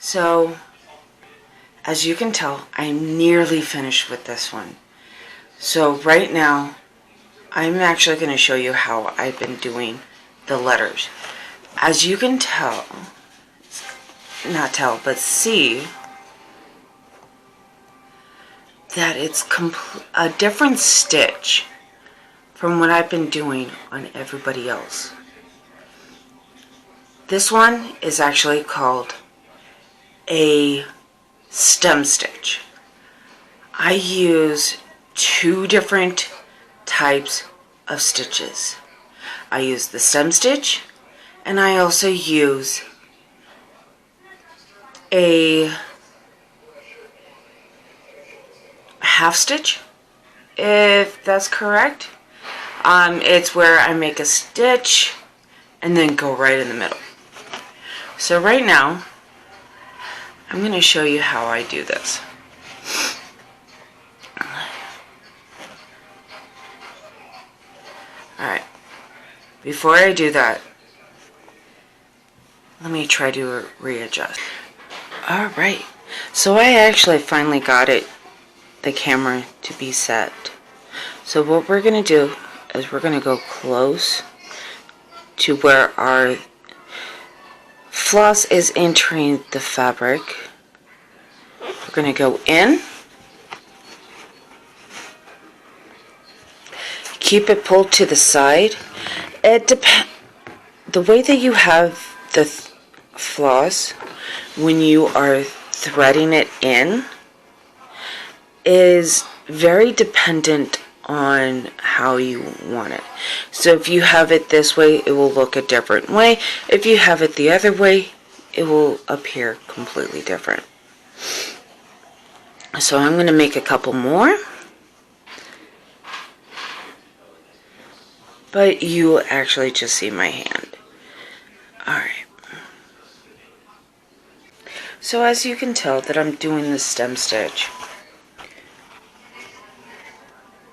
So, as you can tell, I'm nearly finished with this one. So right now, I'm actually going to show you how I've been doing the letters. As you can tell, not tell, but see that it's a different stitch from what I've been doing on everybody else. This one is actually called a stem stitch. I use two different types of stitches. I use the stem stitch, and I also use a half stitch, if that's correct. It's where I make a stitch and then go right in the middle. So right now, I'm going to show you how I do this. Alright, before I do that, let me try to readjust. Alright, so I actually finally got the camera to be set. So what we're going to do is we're going to go close to where our floss is entering the fabric. We're going to go in. Keep it pulled to the side. It depends. The way that you have the floss when you are threading it in is very dependent on how you want it. So if you have it this way, it will look a different way. If you have it the other way, it will appear completely different. So I'm going to make a couple more. But you will actually just see my hand. Alright. So as you can tell that I'm doing the stem stitch,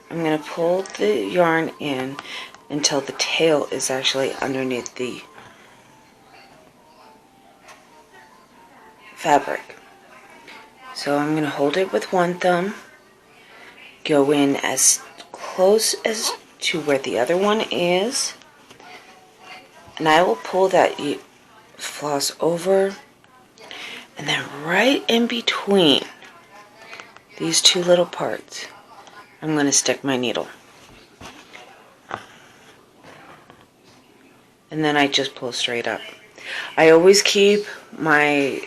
I'm going to pull the yarn in until the tail is actually underneath the fabric. So I'm going to hold it with one thumb, go in as close as to where the other one is, and I will pull that floss over, and then right in between these two little parts, I'm going to stick my needle. And then I just pull straight up. I always keep my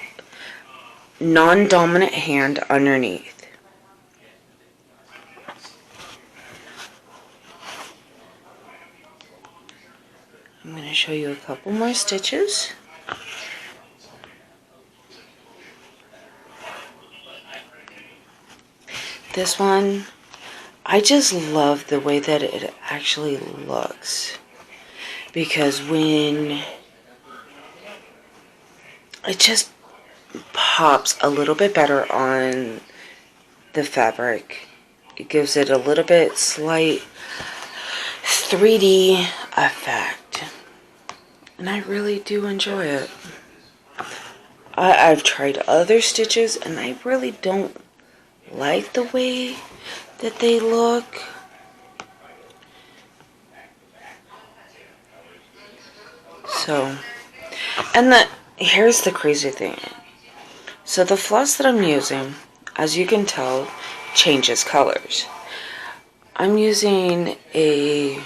non-dominant hand underneath. I'm going to show you a couple more stitches. This one, I just love the way that it actually looks, because when it just pops a little bit better on the fabric, it gives it a little bit slight 3D effect, and I really do enjoy it. I've tried other stitches and I really don't like the way that they look. So, and here's the crazy thing. So the floss that I'm using, as you can tell, changes colors. I'm using a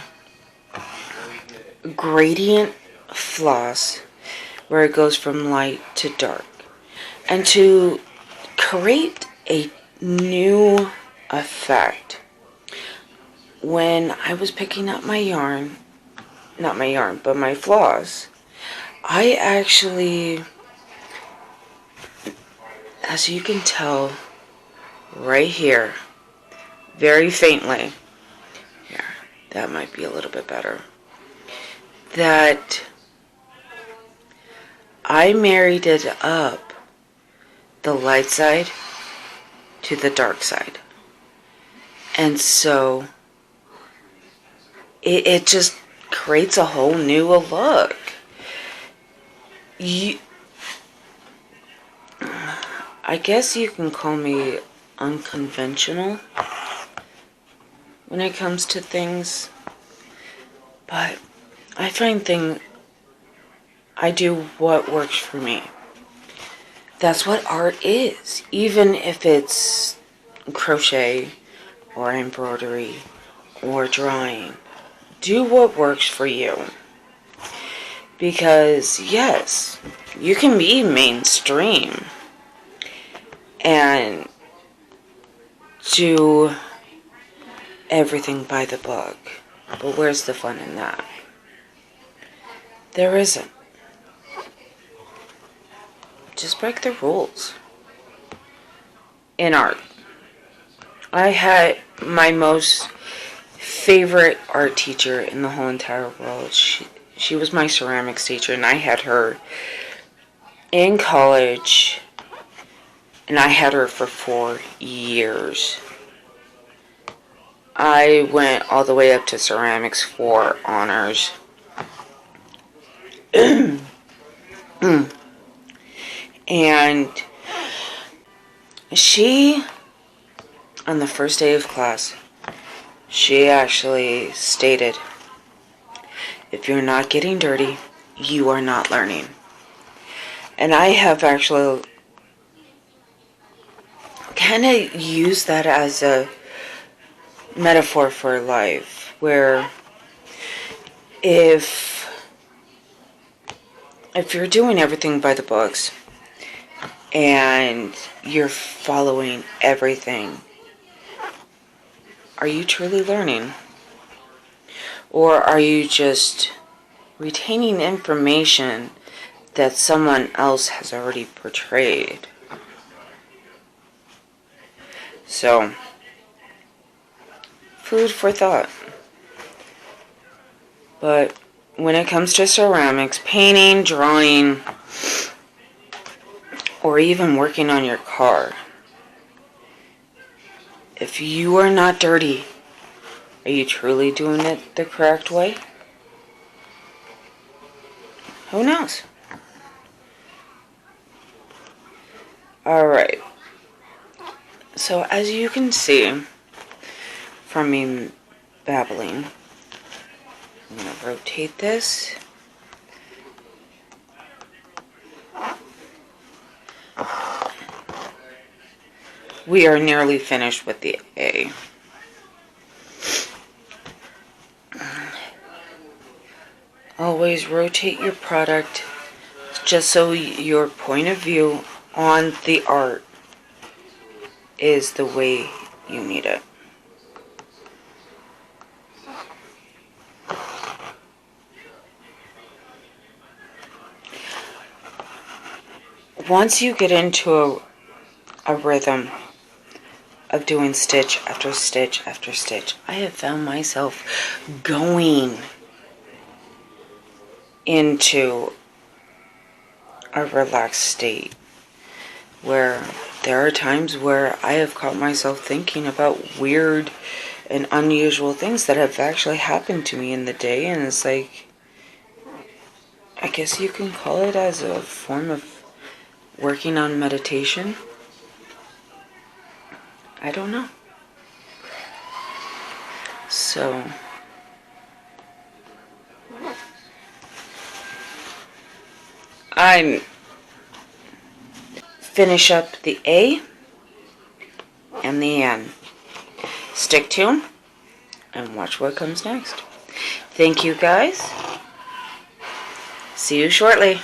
gradient floss where it goes from light to dark. And to create a new effect, when I was picking up my yarn, not my yarn, but my floss, I actually, as you can tell right here, very faintly, here, that might be a little bit better, that I married it up, the light side to the dark side. And so it just creates a whole new look. I guess you can call me unconventional when it comes to things, but I do what works for me. That's what art is, even if it's crochet or embroidery or drawing. Do what works for you. Because, yes, you can be mainstream and do everything by the book. But where's the fun in that? There isn't. Just break the rules. In art, I had my most favorite art teacher in the whole entire world. She was my ceramics teacher, and I had her in college, and I had her for 4 years. I went all the way up to ceramics 4 honors. And she, on the first day of class, she actually stated, if you're not getting dirty, you are not learning. And I have actually kind of used that as a metaphor for life, where if you're doing everything by the books and you're following everything, are you truly learning? Or are you just retaining information that someone else has already portrayed? So, food for thought. But when it comes to ceramics, painting, drawing, or even working on your car, if you are not dirty, are you truly doing it the correct way? Who knows? Alright. So as you can see from me babbling, I'm going to rotate this. We are nearly finished with the A. Always rotate your product just so your point of view on the art is the way you need it. Once you get into a rhythm of doing stitch after stitch after stitch, I have found myself going into a relaxed state where there are times where I have caught myself thinking about weird and unusual things that have actually happened to me in the day, and it's like, I guess you can call it as a form of working on meditation. I don't know. So I'm finish up the A and the N. Stick tuned and watch what comes next. Thank you guys. See you shortly.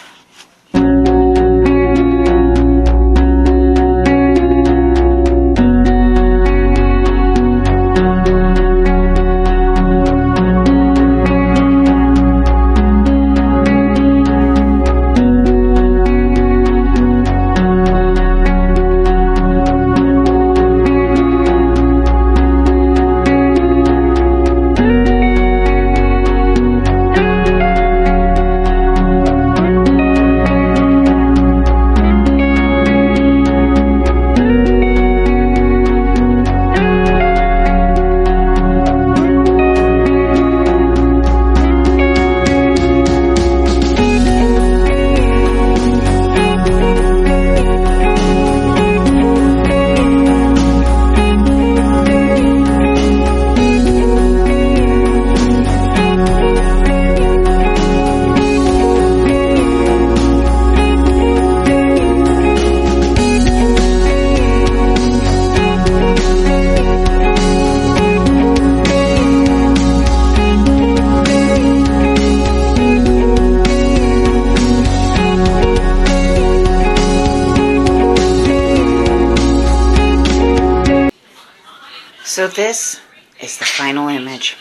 So this is the final image.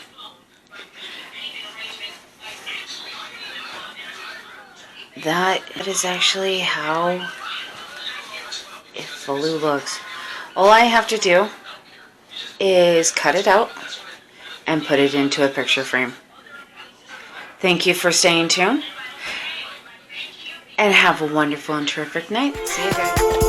That is actually how it fully looks. All I have to do is cut it out and put it into a picture frame. Thank you for staying tuned, and have a wonderful and terrific night. See you guys.